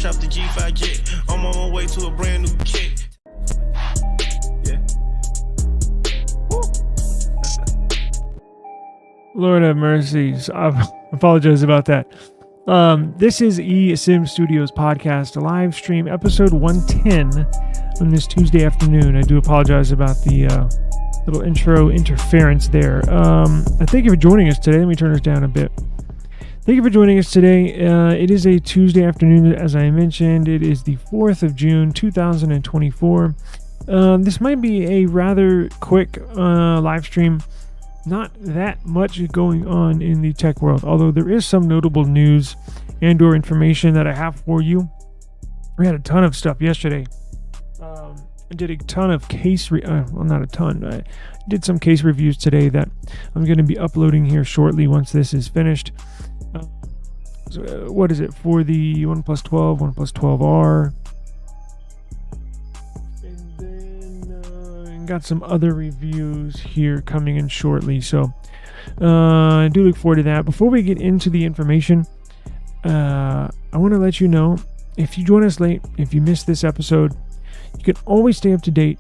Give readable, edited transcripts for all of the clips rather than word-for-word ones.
out the G5 jet. I'm on my way to a brand new kit. Yeah. Lord have mercy. I apologize about that. This is eSIM Studios podcast, live stream episode 110 on this Tuesday afternoon. I do apologize about the little intro interference there. I thank you for joining us today. Let me turn this down a bit. Thank you for joining us today. It is a Tuesday afternoon, as I mentioned. It is the 4th of June, 2024. This might be a rather quick live stream. Not that much going on in the tech world, although there is some notable news and or information that I have for you. We had a ton of stuff yesterday. I did a ton of not a ton. I did some case reviews today that I'm going to be uploading here shortly once this is finished. What is it for the OnePlus 12, OnePlus 12R? Got some other reviews here coming in shortly, so I do look forward to that. Before we get into the information, I want to let you know, if you join us late, if you missed this episode, you can always stay up to date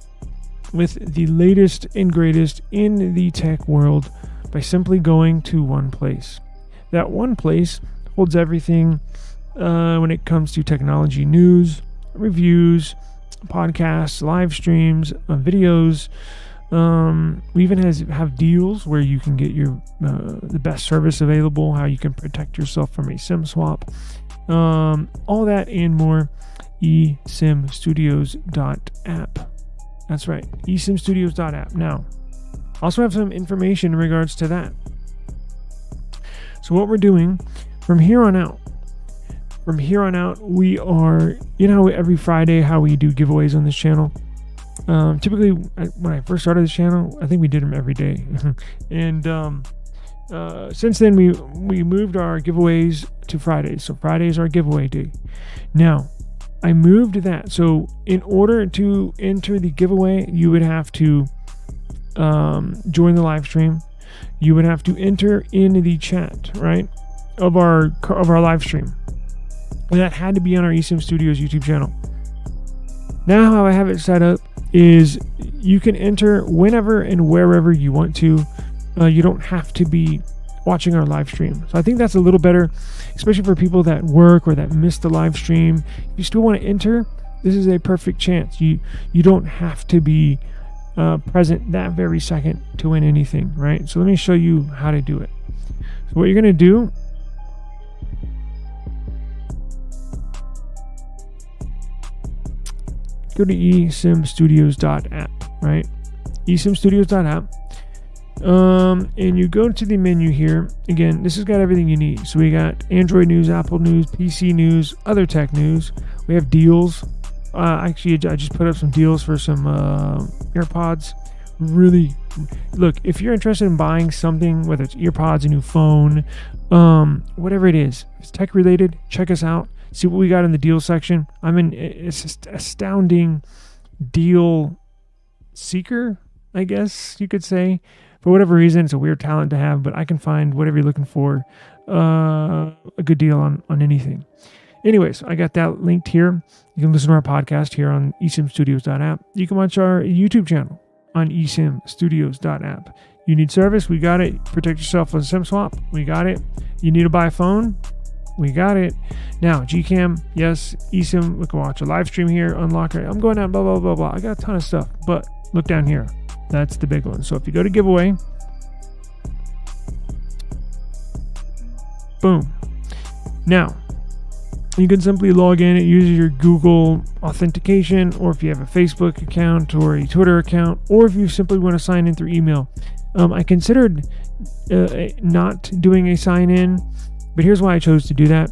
with the latest and greatest in the tech world by simply going to one place. That one place holds everything when it comes to technology news, reviews, podcasts, live streams, videos. We even have deals where you can get your the best service available, how you can protect yourself from a SIM swap, all that and more. eSIMstudios.app. That's right, eSIMstudios.app. Now, also have some information in regards to that. So what we're doing from here on out, we are, every Friday how we do giveaways on this channel. Typically, when I first started this channel, I think we did them every day. And since then, we moved our giveaways to Fridays. So Fridays are giveaway day. Now, I moved that. So in order to enter the giveaway, you would have to join the live stream. You would have to enter in the chat, right, of our live stream. And that had to be on our eSIM Studios YouTube channel. Now how I have it set up is you can enter whenever and wherever you want to. You don't have to be watching our live stream. So I think that's a little better, especially for people that work or that miss the live stream. If you still want to enter, this is a perfect chance. You don't have to be present that very second to win anything, right? So let me show you how to do it. So what you're going to do, go to eSIMstudios.app, right? eSIMstudios.app. And you go to the menu here. Again, this has got everything you need. So we got Android news, Apple news, PC news, other tech news. We have deals. Actually, I just put up some deals for some AirPods. Really, look, if you're interested in buying something, whether it's earpods, a new phone, whatever it is, if it's tech related, check us out. See what we got in the deal section. It's just astounding deal seeker, I guess you could say. For whatever reason, it's a weird talent to have, but I can find whatever you're looking for, a good deal on anything. Anyways, I got that linked here. You can listen to our podcast here on eSIMstudios.app. You can watch our YouTube channel on eSIMstudios.app. You need service? We got it. Protect yourself from SIM swap? We got it. You need to buy a phone? We got it. Now, Gcam, yes, eSIM, we can watch a live stream here, unlock it. I'm going down, blah, blah, blah, blah. I got a ton of stuff, but look down here. That's the big one. So if you go to giveaway, boom. Now, you can simply log in. It uses your Google authentication, or if you have a Facebook account or a Twitter account, or if you simply want to sign in through email. I considered not doing a sign in, but here's why I chose to do that.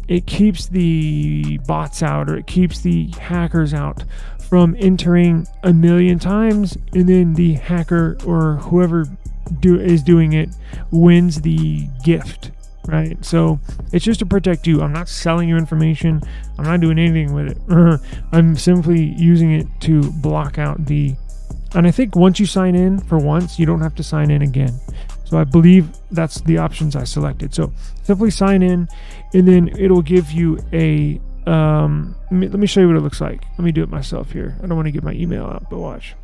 It keeps the bots out, or it keeps the hackers out from entering a million times, and then the hacker or whoever is doing it wins the gift, right? So it's just to protect you. I'm not selling you information. I'm not doing anything with it. I'm simply using it to block out and I think once you sign in for once, you don't have to sign in again. So I believe that's the options I selected. So simply sign in, and then it'll give you a, let me show you what it looks like. Let me do it myself here. I don't want to get my email out, but watch.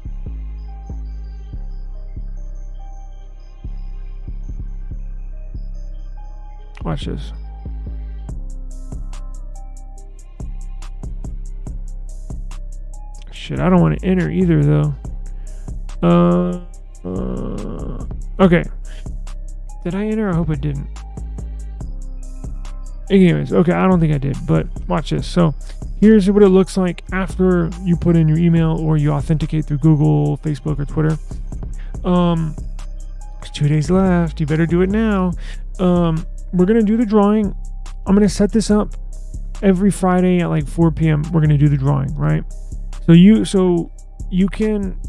Watch this. Shit, I don't want to enter either though. Okay. Did I enter? I hope I didn't. Anyways, okay, I don't think I did, but watch this. So here's what it looks like after you put in your email or you authenticate through Google, Facebook, or Twitter. There's 2 days left. You better do it now. We're gonna do the drawing. I'm gonna set this up every Friday at like 4 p.m. We're gonna do the drawing, right? So you can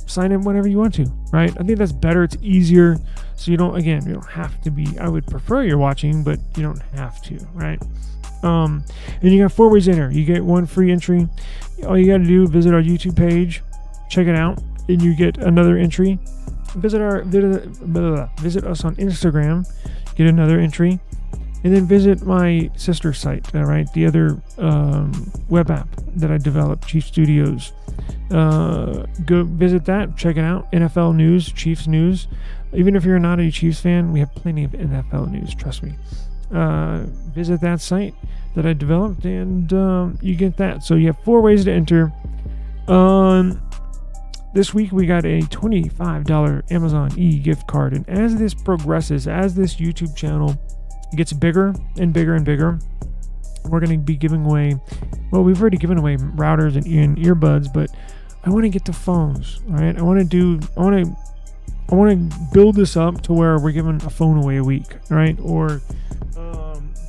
sign in whenever you want to, right? I think that's better. It's easier. So you don't have to be, I would prefer you're watching, but you don't have to, right? And you got 4 ways to enter. You get 1 free entry. All you got to do, visit our YouTube page, check it out, and you get another entry. Visit us on Instagram, get another entry, and then visit my sister site, right? The other web app that I developed, Chief Studios. Go visit that, check it out. NFL news, Chiefs news. Even if you're not a Chiefs fan, we have plenty of NFL news, trust me. Visit that site that I developed, and you get that. So you have 4 ways to enter. This week we got a $25 Amazon gift card, and as this progresses, as this YouTube channel gets bigger and bigger and bigger, we're going to be giving away, well, we've already given away routers and earbuds, but I want to get to phones, right? I want to build this up to where we're giving a phone away a week, right? Or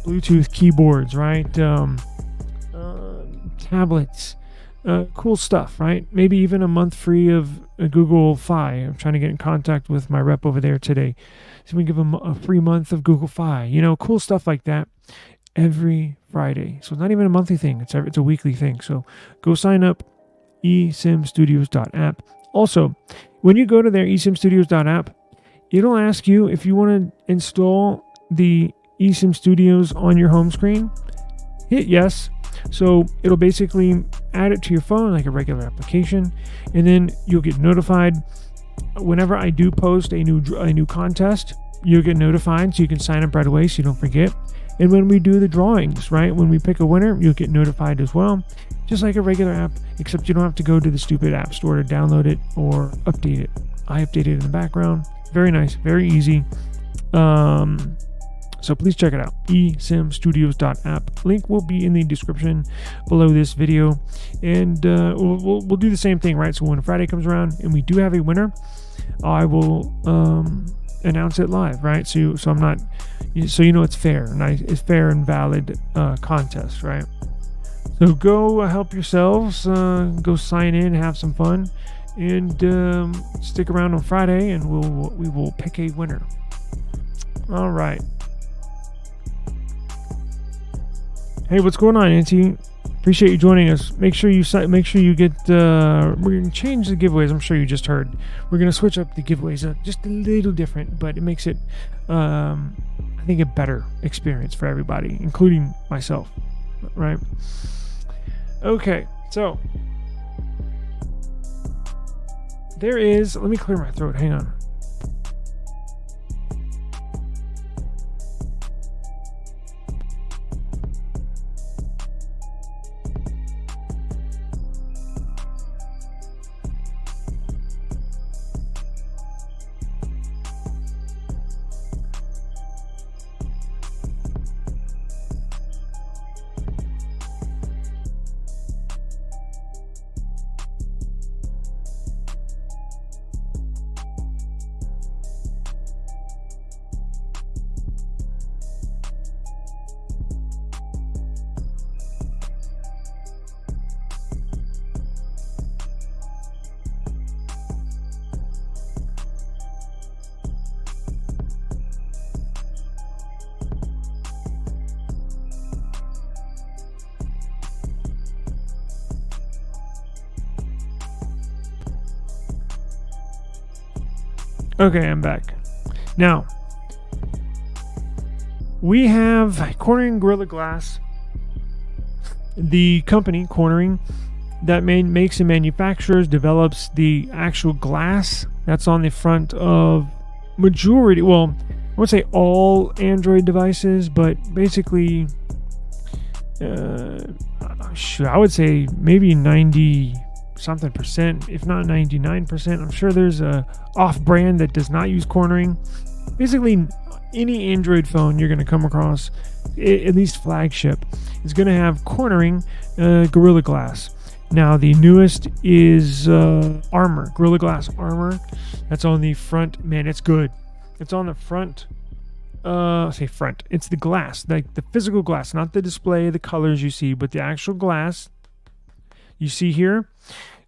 Bluetooth keyboards, right? Tablets, cool stuff, right? Maybe even a month free of a Google Fi. I'm trying to get in contact with my rep over there today, so we give them a free month of Google Fi. Cool stuff like that every Friday. So it's not even a monthly thing. It's a weekly thing. So go sign up, eSIMstudios.app. Also, when you go to their eSIMstudios.app, it'll ask you if you want to install the eSIM Studios on your home screen. Hit yes. So it'll basically add it to your phone like a regular application, and then you'll get notified whenever I do post a new contest. You'll get notified, so you can sign up right away so you don't forget. And when we do the drawings, right, when we pick a winner, you'll get notified as well, just like a regular app, except you don't have to go to the stupid app store to download it or update it. I update it in the background. Very nice, very easy. So please check it out, eSIMstudios.app. Link will be in the description below this video. And we'll do the same thing, right? So when Friday comes around and we do have a winner, I will announce it live, right? So I'm not, so it's fair, nice, it's fair and valid contest, right? So go help yourselves, go sign in, have some fun, and stick around on Friday, and we will pick a winner. All right. Hey, what's going on, Auntie? Appreciate you joining us. Make sure you get. We're gonna change the giveaways. I'm sure you just heard. We're gonna switch up the giveaways, just a little different, but it makes it, I think, a better experience for everybody, including myself. Right? Okay, so there is. Let me clear my throat. Hang on. Okay, I'm back. Now, we have Corning Gorilla Glass, the company Corning that makes and manufactures, develops the actual glass that's on the front of majority, well, I won't say all Android devices, but basically, I would say maybe 90 something percent, if not 99%. I'm sure there's a off-brand that does not use Corning. Basically, any Android phone you're going to come across, at least flagship, is going to have Corning Gorilla Glass. Now, the newest is Armor, Gorilla Glass Armor. That's on the front. Man, it's good. It's on the front. Say front. It's the glass, like the physical glass, not the display, the colors you see, but the actual glass you see here.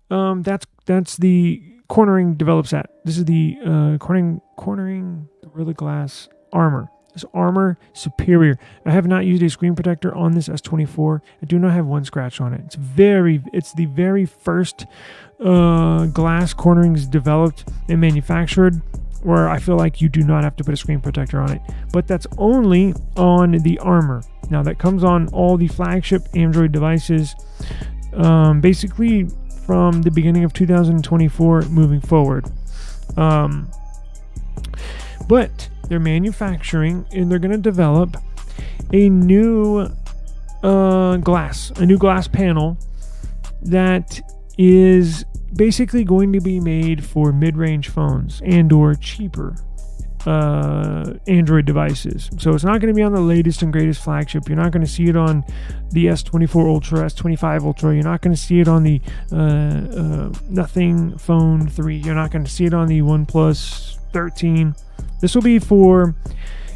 That's the Corning develops that. This is the Corning Gorilla Glass Armor. This Armor Superior. I have not used a screen protector on this S24. I do not have one scratch on it. It's the very first glass Corning's developed and manufactured, where I feel like you do not have to put a screen protector on it. But that's only on the Armor. Now that comes on all the flagship Android devices, basically from the beginning of 2024 moving forward. But they're manufacturing and they're going to develop a new glass panel that is basically going to be made for mid-range phones and or cheaper Android devices. So it's not going to be on the latest and greatest flagship. You're not going to see it on the S24 Ultra, S25 Ultra. You're not going to see it on the Nothing Phone 3. You're not going to see it on the OnePlus 13. This will be for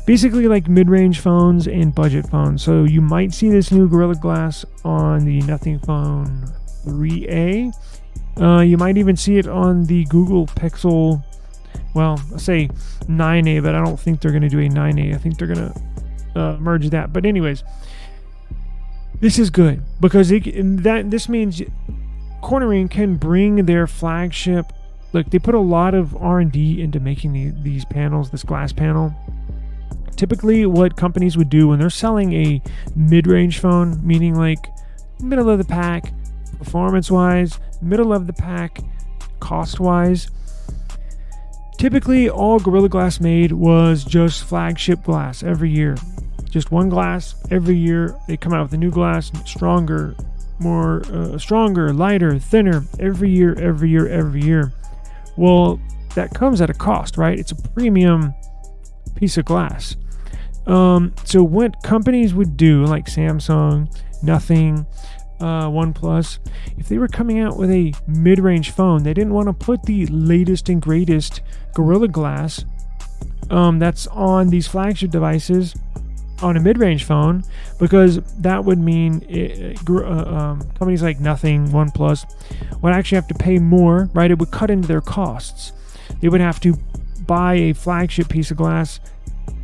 basically like mid-range phones and budget phones. So you might see this new Gorilla Glass on the Nothing Phone 3A. You might even see it on the Google Pixel, well, let's say 9A, but I don't think they're going to do a 9A. I think they're going to merge that. But anyways, this is good because this means Corning can bring their flagship. Look, they put a lot of R&D into making these panels, this glass panel. Typically, what companies would do when they're selling a mid-range phone, meaning like middle of the pack, performance-wise, middle of the pack, cost-wise, typically all Gorilla Glass made was just flagship glass every year. Just one glass every year. They come out with a new glass, stronger, more stronger, lighter, thinner, every year. Well, that comes at a cost, right? It's a premium piece of glass. So what companies would do, like Samsung, Nothing, OnePlus, if they were coming out with a mid-range phone, they didn't want to put the latest and greatest Gorilla Glass that's on these flagship devices on a mid-range phone, because that would mean companies like Nothing, OnePlus would actually have to pay more, right? It would cut into their costs. They would have to buy a flagship piece of glass,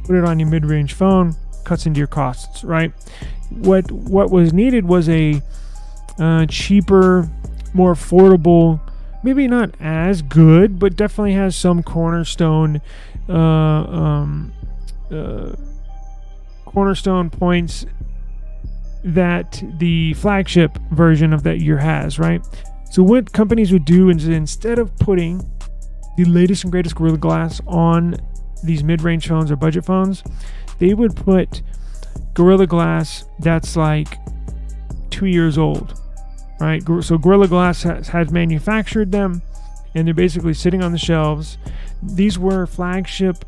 put it on your mid-range phone, cuts into your costs, right? What was needed was a cheaper, more affordable, maybe not as good, but definitely has some cornerstone points that the flagship version of that year has, right? So what companies would do is, instead of putting the latest and greatest Gorilla Glass on these mid-range phones or budget phones, they would put Gorilla Glass that's like 2 years old, right? So Gorilla Glass has manufactured them, and they're basically sitting on the shelves. These were flagship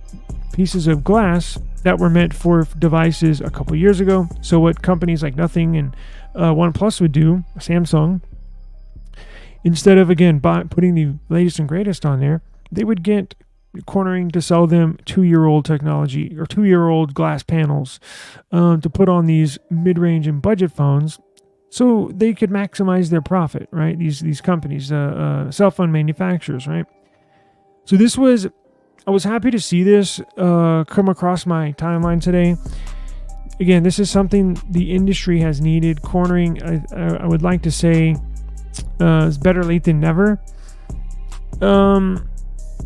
pieces of glass that were meant for devices a couple years ago. So what companies like Nothing and OnePlus would do, Samsung, instead of, again, putting the latest and greatest on there, they would get Corning to sell them 2-year-old technology or 2-year-old glass panels to put on these mid-range and budget phones, so they could maximize their profit, right? These companies, cell phone manufacturers, right? So I was happy to see this come across my timeline today. Again, this is something the industry has needed. Corning, I would like to say, is better late than never.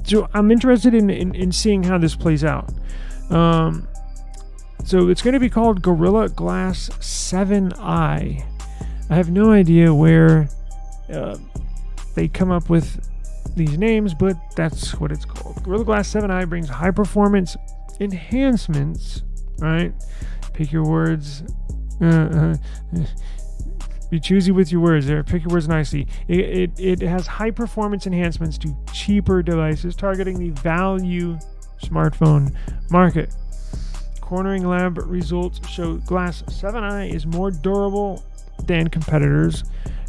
So I'm interested in seeing how this plays out. So it's going to be called Gorilla Glass 7i. I have no idea where they come up with these names, but that's what it's called. Gorilla Glass 7i brings high performance enhancements, right? Pick your words. Be choosy with your words there. Pick your words nicely. It has high performance enhancements to cheaper devices, targeting the value smartphone market. Cornering lab results show Glass 7i is more durable than competitors,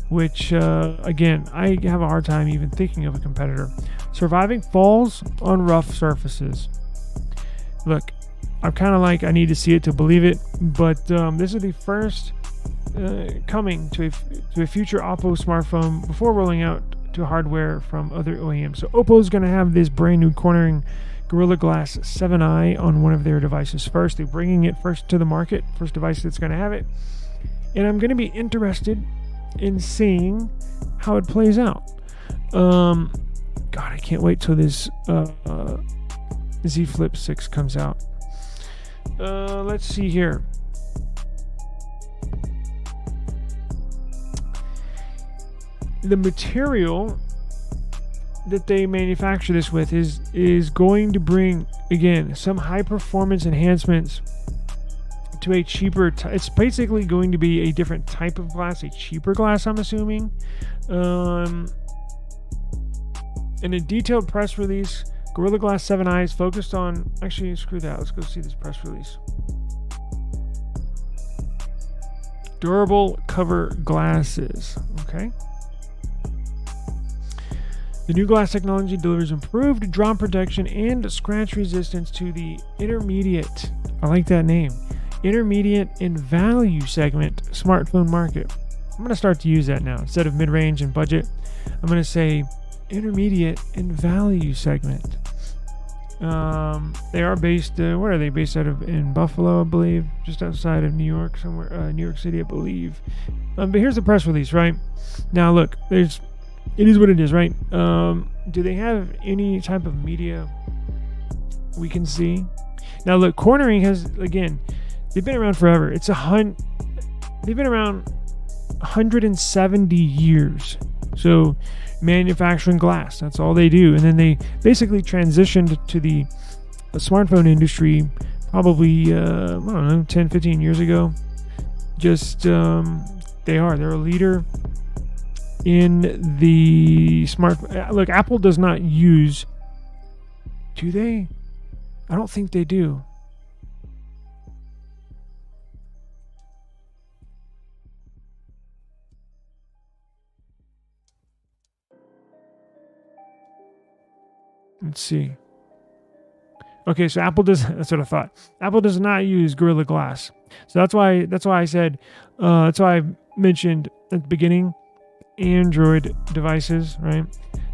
which, again, I have a hard time even thinking of a competitor. Surviving falls on rough surfaces. Look, I'm kind of like, I need to see it to believe it, but this is the first coming to a future Oppo smartphone before rolling out to hardware from other OEMs. So Oppo is going to have this brand new cornering Gorilla Glass 7i on one of their devices first. They're bringing it first to the market, first device that's going to have it. And I'm going to be interested in seeing how it plays out. God, I can't wait till this Z Flip 6 comes out. Let's see here. The material that they manufacture this with is going to bring, again, some high performance enhancements to a cheaper it's basically going to be a different type of glass, a cheaper glass, I'm assuming. In a detailed press release, Gorilla Glass 7i is focused on, actually screw that, let's go see this press release. Durable cover glasses. Okay. The new glass technology delivers improved drop protection and scratch resistance to the intermediate, I like that name, intermediate and value segment smartphone market. I'm going to start to use that now. Instead of mid-range and budget, I'm going to say intermediate and value segment. They are based, where are they based out of? In Buffalo, I believe, just outside of New York, somewhere, New York City, I believe. But here's the press release, right? Now, look, it is what it is, right? Do they have any type of media we can see? Now, look, cornering has, again, they've been around forever. They've been around 170 years. So, manufacturing glass, that's all they do. And then they basically transitioned to the smartphone industry probably, I don't know, 10, 15 years ago. Just, they're a leader in the smart. Look, Apple does not use, do they? I don't think they do. Let's see. Okay, so Apple does. That's what I thought. Apple does not use Gorilla Glass, so that's why I said. That's why I mentioned at the beginning, Android devices, right?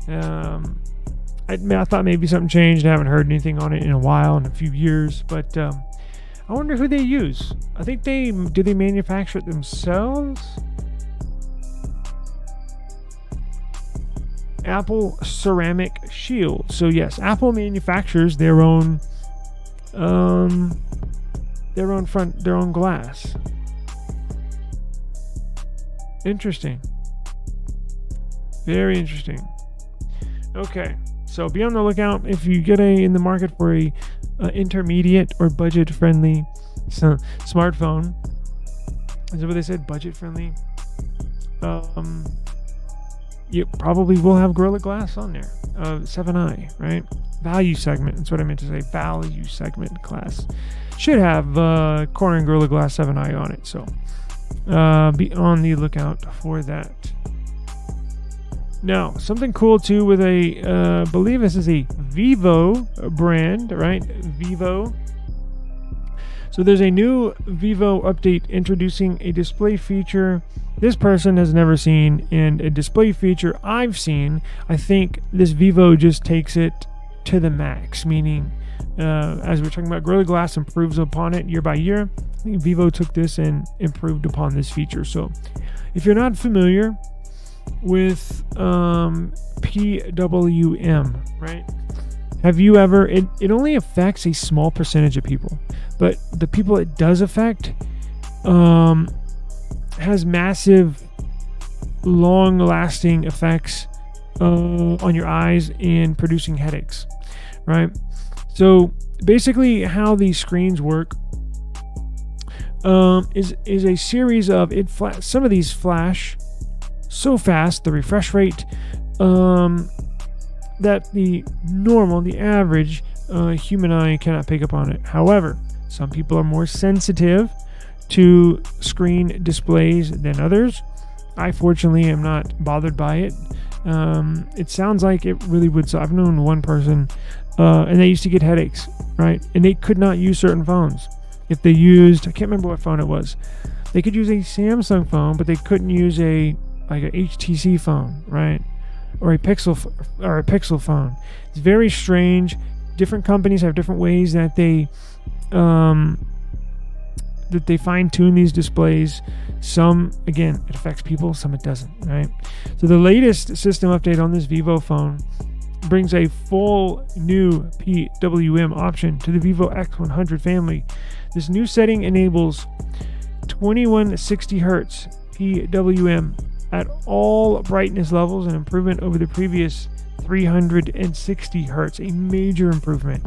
I thought maybe something changed. I haven't heard anything on it in a while, in a few years, but I wonder who they use. I think they manufacture it themselves. Apple Ceramic Shield. So yes, Apple manufactures their own glass. Interesting. Very interesting. Okay, so be on the lookout if you get in the market for a intermediate or budget-friendly smartphone. Is that what they said? Budget-friendly. You probably will have Gorilla Glass on there. 7i, right? Value segment. That's what I meant to say. Value segment class. Should have cornering Gorilla Glass 7i on it. So be on the lookout for that. Now, something cool too with I believe this is a Vivo brand, right? Vivo. So there's a new Vivo update introducing a display feature this person has never seen and a display feature I've seen. I think this Vivo just takes it to the max, meaning as we're talking about, Gorilla Glass improves upon it year by year. I think Vivo took this and improved upon this feature. So if you're not familiar with PWM, right? Have you ever, it only affects a small percentage of people, but the people it does affect has massive, long-lasting effects on your eyes and producing headaches, right? So basically how these screens work is a series of, some of these flash so fast, the refresh rate, that the average human eye cannot pick up on it. However, some people are more sensitive to screen displays than others. I fortunately am not bothered by it. It sounds like it really would. So I've known one person, and they used to get headaches, right? And they could not use certain phones. If they used, I can't remember what phone it was. They could use a Samsung phone, but they couldn't use a HTC phone, right? Or a Pixel phone. It's very strange. Different companies have different ways that they fine-tune these displays. Some, again, it affects people, some it doesn't, right? So the latest system update on this Vivo phone brings a full new PWM option to the Vivo X100 family. This new setting enables 2160 Hz PWM at all brightness levels, an improvement over the previous 360 Hz, a major improvement.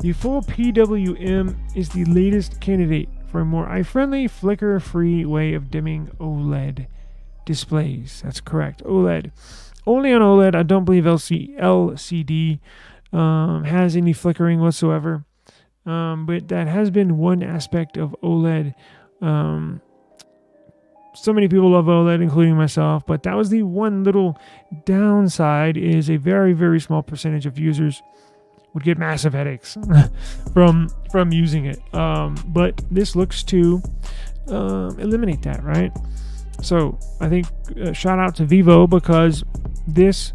The full PWM is the latest candidate for a more eye-friendly, flicker-free way of dimming OLED displays. That's correct, OLED. Only on OLED. I don't believe LCD has any flickering whatsoever. But that has been one aspect of OLED. So many people love OLED, including myself, but that was the one little downside, is a very, very small percentage of users would get massive headaches from using it. But this looks to eliminate that, right? So I think shout out to Vivo, because this,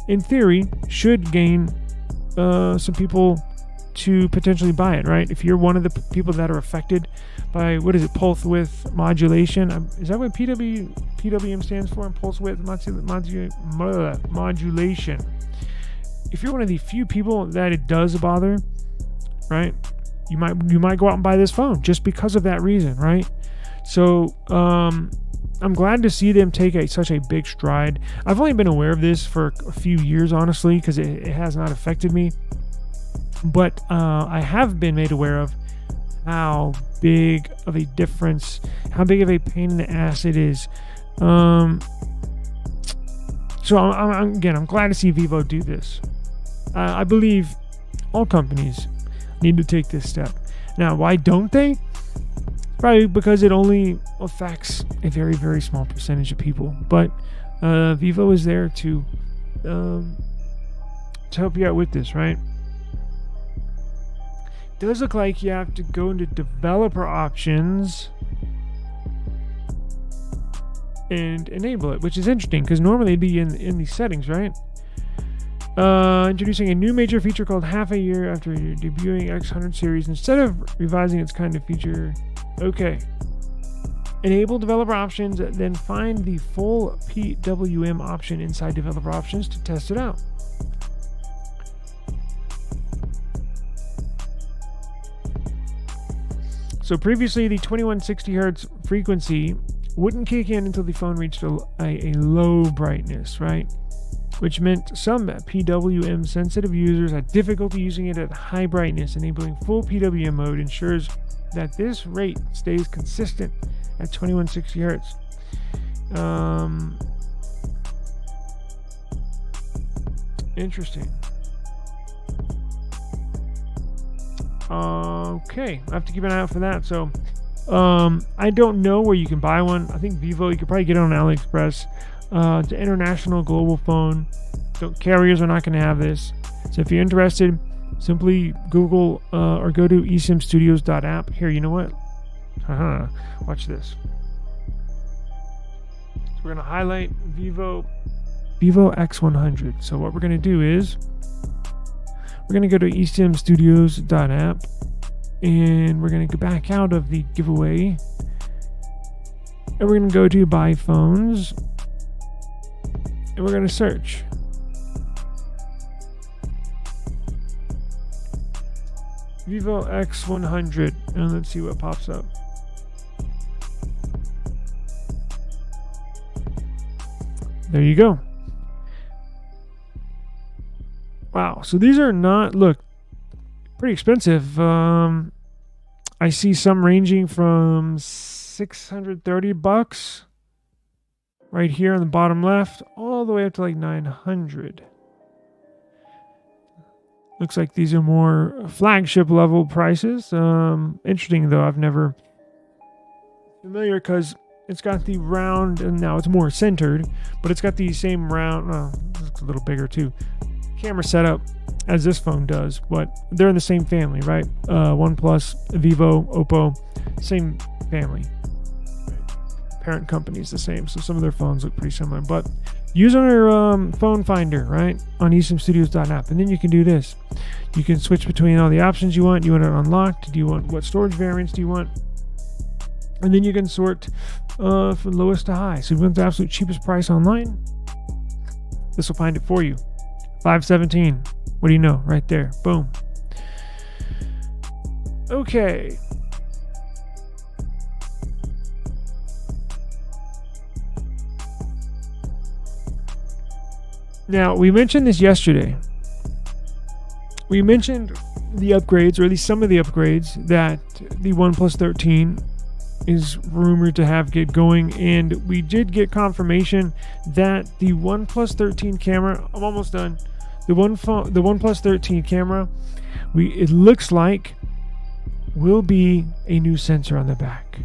in theory, should gain some people to potentially buy it, right? If you're one of the people that are affected by, what is it, pulse width modulation? Is that what PWM stands for? Pulse width modulation. If you're one of the few people that it does bother, right, you might go out and buy this phone just because of that reason, right? So I'm glad to see them take such a big stride. I've only been aware of this for a few years, honestly, because it has not affected me. But I have been made aware of how big of a difference, how big of a pain in the ass it is. So I'm glad to see Vivo do this. I believe all companies need to take this step. Now, why don't they? Probably because it only affects a very, very small percentage of people. But Vivo is there to help you out with this, right? It does look like you have to go into developer options and enable it, which is interesting because normally it'd be in these settings, right? Introducing a new major feature called half a year after debuting X100 series instead of revising its kind of feature. Okay. Enable developer options, then find the full PWM option inside developer options to test it out. So previously, the 2160 Hz frequency wouldn't kick in until the phone reached a low brightness, right? Which meant some PWM sensitive users had difficulty using it at high brightness. Enabling full PWM mode ensures that this rate stays consistent at 2160 Hz. Interesting. Okay, I have to keep an eye out for that. So I don't know where you can buy one. I think Vivo, you could probably get it on AliExpress. It's an international global phone. Carriers are not going to have this. So if you're interested, simply Google or go to eSIMstudios.app. Here, you know what? Watch this. So we're going to highlight Vivo X100. So what we're going to do is we're going to go to eSIMstudios.app and we're going to go back out of the giveaway and we're going to go to buy phones and we're going to search. Vivo X100, and let's see what pops up. There you go. Wow, so these are not, look, pretty expensive. I see some ranging from $630 right here on the bottom left, all the way up to like 900. Looks like these are more flagship level prices. Interesting though, I've never familiar because it's got the round, and now it's more centered, but it's got the same round, it's a little bigger too, camera setup as this phone does, but they're in the same family, right? OnePlus, Vivo, Oppo, same family. Parent company is the same, so some of their phones look pretty similar. But use our phone finder, right, on eSIMstudios.app, and then you can do this. You can switch between all the options you want. You want it unlocked? Do you want, what storage variants do you want? And then you can sort from lowest to high. So if you want the absolute cheapest price online, this will find it for you. $517. What do you know? Right there. Boom. Okay. Now, we mentioned this yesterday. We mentioned the upgrades, or at least some of the upgrades, that the OnePlus 13 is rumored to have get going, and we did get confirmation that the OnePlus 13 camera, I'm almost done, the OnePlus 13 camera, it looks like will be a new sensor on the back.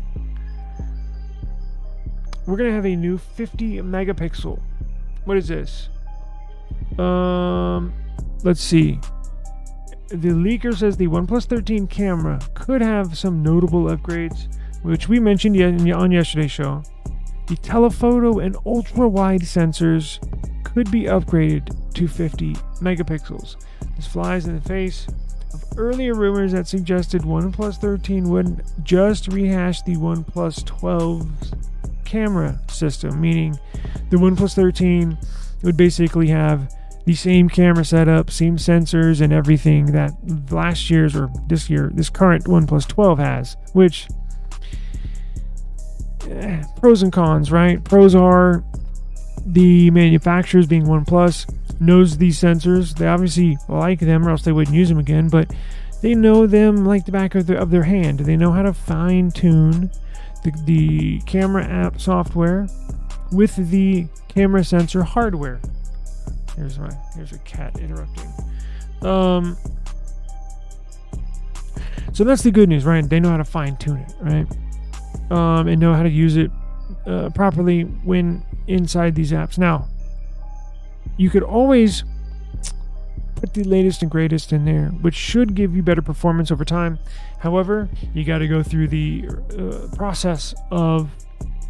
We're going to have a new 50 megapixel. What is this? Let's see. The leaker says the OnePlus 13 camera could have some notable upgrades, which we mentioned on yesterday's show. The telephoto and ultra-wide sensors could be upgraded to 50 megapixels. This flies in the face of earlier rumors that suggested OnePlus 13 would just rehash the OnePlus 12's camera system, meaning the OnePlus 13 would basically have the same camera setup, same sensors, and everything that last year's or this current OnePlus 12 has, which pros and cons, right? Pros are the manufacturers, being OnePlus, knows these sensors. They obviously like them, or else they wouldn't use them again, but they know them like the back of their hand. They know how to fine-tune the camera app software with the camera sensor hardware. Here's a cat interrupting. So that's the good news, right? They know how to fine-tune it, right? And know how to use it properly when inside these apps. Now, you could always put the latest and greatest in there, which should give you better performance over time. However, you got to go through the process of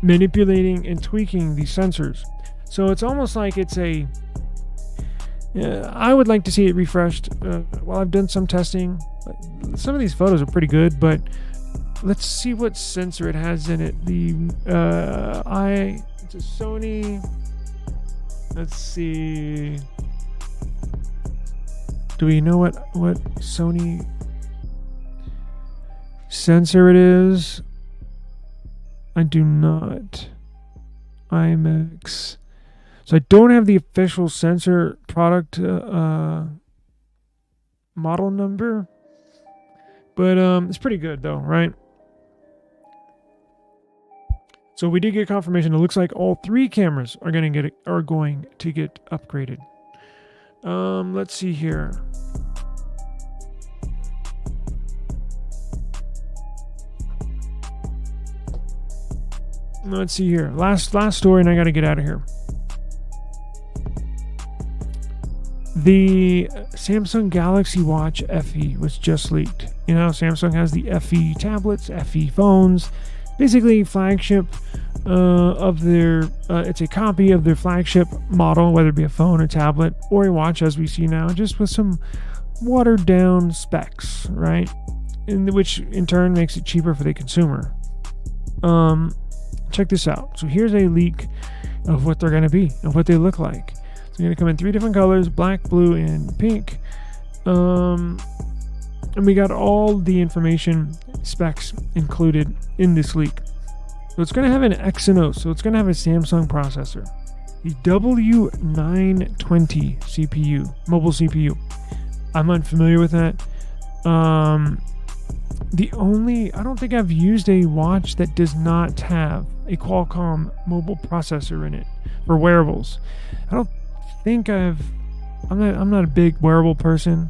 manipulating and tweaking these sensors. So it's almost like it's a... I would like to see it refreshed. While I've done some testing, some of these photos are pretty good, but let's see what sensor it has in it. It's a Sony. Let's see. Do we know what Sony sensor it is? I do not. IMX. So I don't have the official sensor product model number, but it's pretty good though, right? So we did get confirmation. It looks like all three cameras are going to get upgraded. Let's see here. Let's see here. Last story, and I got to get out of here. The Samsung Galaxy Watch FE was just leaked. You know, Samsung has the FE tablets, FE phones, basically flagship of their, it's a copy of their flagship model, whether it be a phone or tablet or a watch, as we see now, just with some watered down specs, right? Which in turn makes it cheaper for the consumer. Check this out. So here's a leak of what they're going to be and what they look like. They're going to come in 3 different colors: black, blue, and pink. And we got all the information specs included in this leak. So it's going to have an Exynos, so it's going to have a Samsung processor. The W920 CPU, mobile CPU. I'm unfamiliar with that. I don't think I've used a watch that does not have a Qualcomm mobile processor in it for wearables. I don't think I'm not a big wearable person.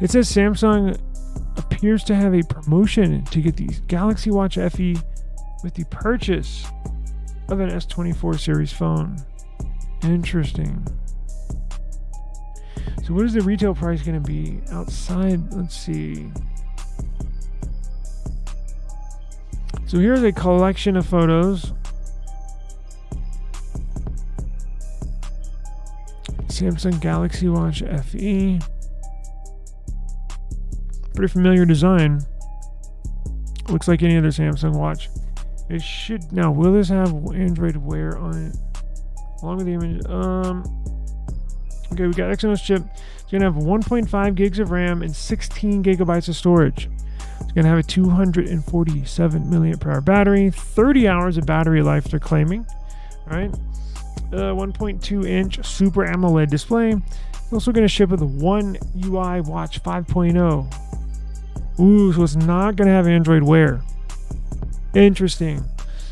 It says Samsung appears to have a promotion to get the Galaxy Watch FE with the purchase of an S24 series phone. Interesting. So what is the retail price going to be outside? Let's see. So here's a collection of photos. Samsung Galaxy Watch FE. Pretty familiar design. Looks like any other Samsung watch. It should. Now, will this have Android Wear on it? Along with the image. Okay, we got Exynos chip. It's going to have 1.5 gigs of RAM and 16 gigabytes of storage. It's going to have a 247 milliamp per hour battery, 30 hours of battery life they're claiming. All right. 1.2 inch Super AMOLED display. It's also going to ship with a One UI Watch 5.0. Ooh, so it's not going to have Android Wear. Interesting.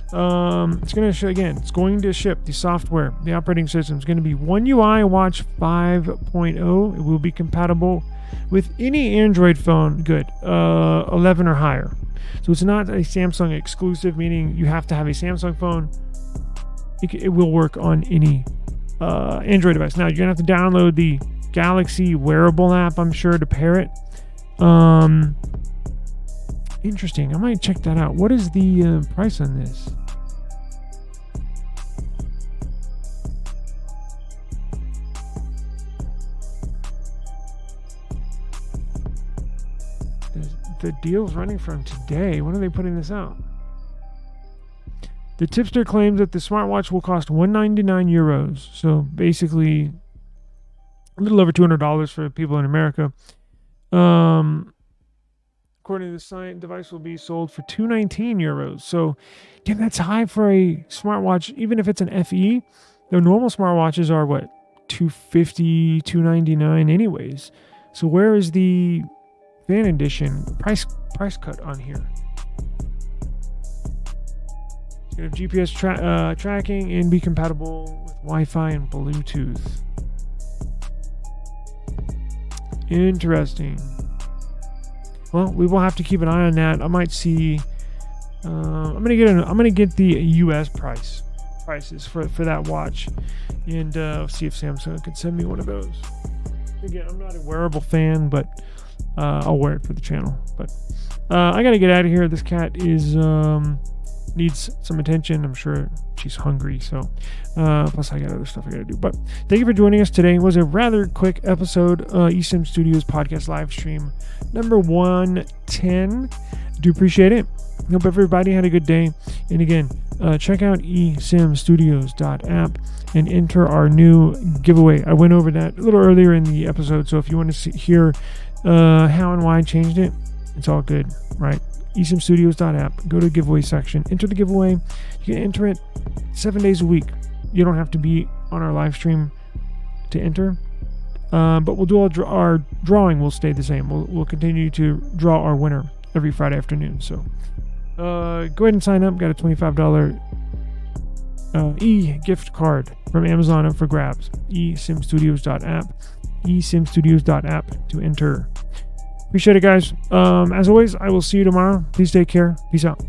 It's going to show again. It's going to ship the software, the operating system. It's going to be One UI Watch 5.0. It will be compatible with any Android phone. Good, 11 or higher. So it's not a Samsung exclusive, meaning you have to have a Samsung phone. It will work on any Android device. Now you're gonna have to download the Galaxy wearable app, I'm sure, to pair it. Interesting. I might check that out. What is the price on this? The deal's running from today. When are they putting this out? The tipster claims that the smartwatch will cost €199. So basically a little over $200 for people in America. According to the site, the device will be sold for €219. So, damn, that's high for a smartwatch, even if it's an FE. The normal smartwatches are what, $250, $299 anyways. So where is the Fan Edition price cut on here? It's gonna have GPS tracking and be compatible with Wi-Fi and Bluetooth. Interesting. Well, we will have to keep an eye on that. I might see. I'm gonna get the U.S. prices for that watch, and see if Samsung can send me one of those. Again, I'm not a wearable fan, but I'll wear it for the channel. But I gotta get out of here. This cat is needs some attention. I'm sure she's hungry. So plus I got other stuff I gotta do. But thank you for joining us today. It was a rather quick episode. eSIM Studios podcast live stream number 110. Do appreciate it. Hope everybody had a good day. And again, check out eSIMstudios.app and enter our new giveaway. I went over that a little earlier in the episode. So if you want to hear how and why I changed it, it's all good, right? eSIMstudios.app. Go to the giveaway section. Enter the giveaway. You can enter it 7 days a week. You don't have to be on our live stream to enter. But we'll do our drawing will stay the same. We'll continue to draw our winner every Friday afternoon. So go ahead and sign up. Got a $25 e-gift card from Amazon up for grabs. eSIMstudios.app. eSIMstudios.app to enter. Appreciate it, guys. As always, I will see you tomorrow. Please take care. Peace out.